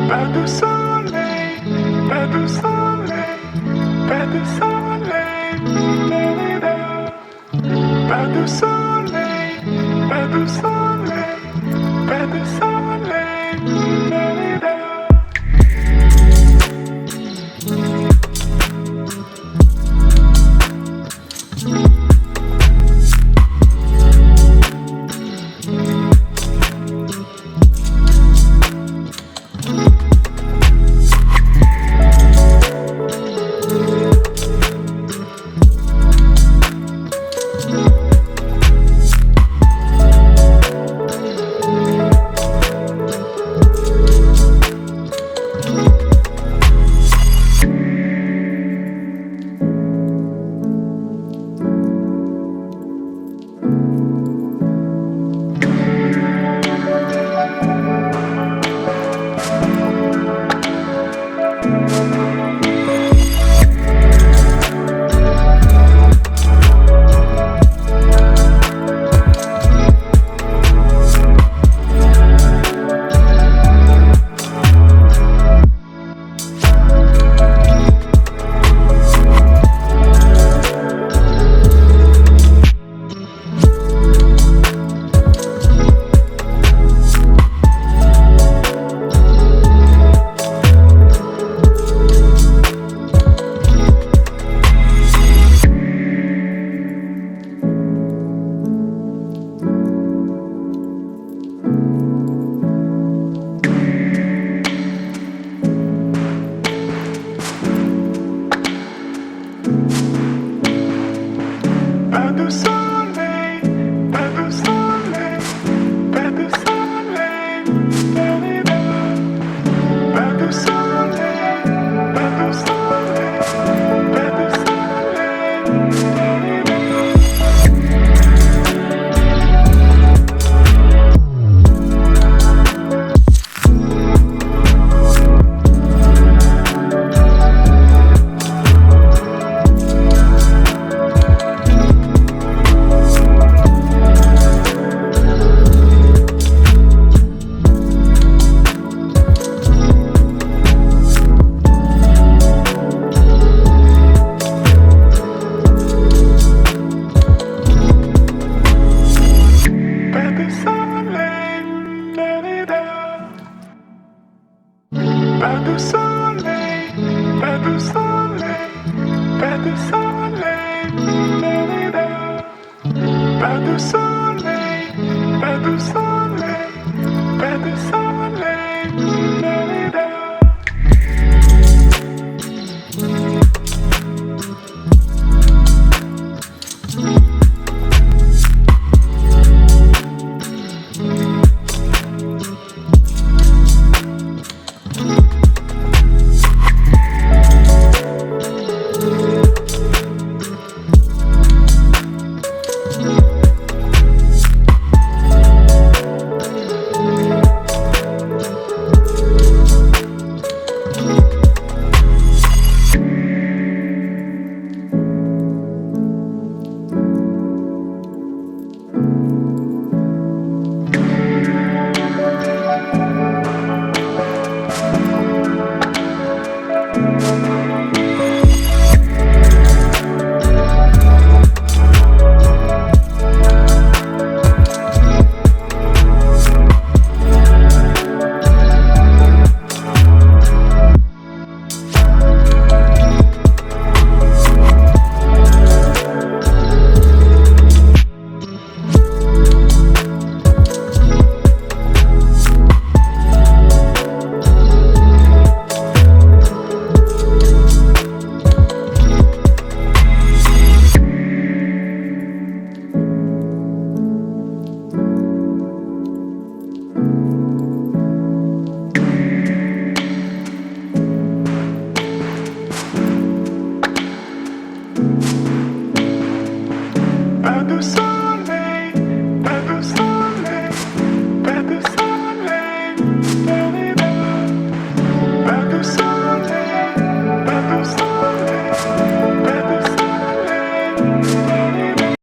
Pas de soleil, pas de soleil, pas de soleil, pas de soleil, pas de soleil, pas de soleil. Pas de soleil, pas de soleil, pas de soleil, pas de soleil, pas de soleil, pas de Pas de soleil, pas de soleil, pas de soleil, pas de soleil, pas de soleil.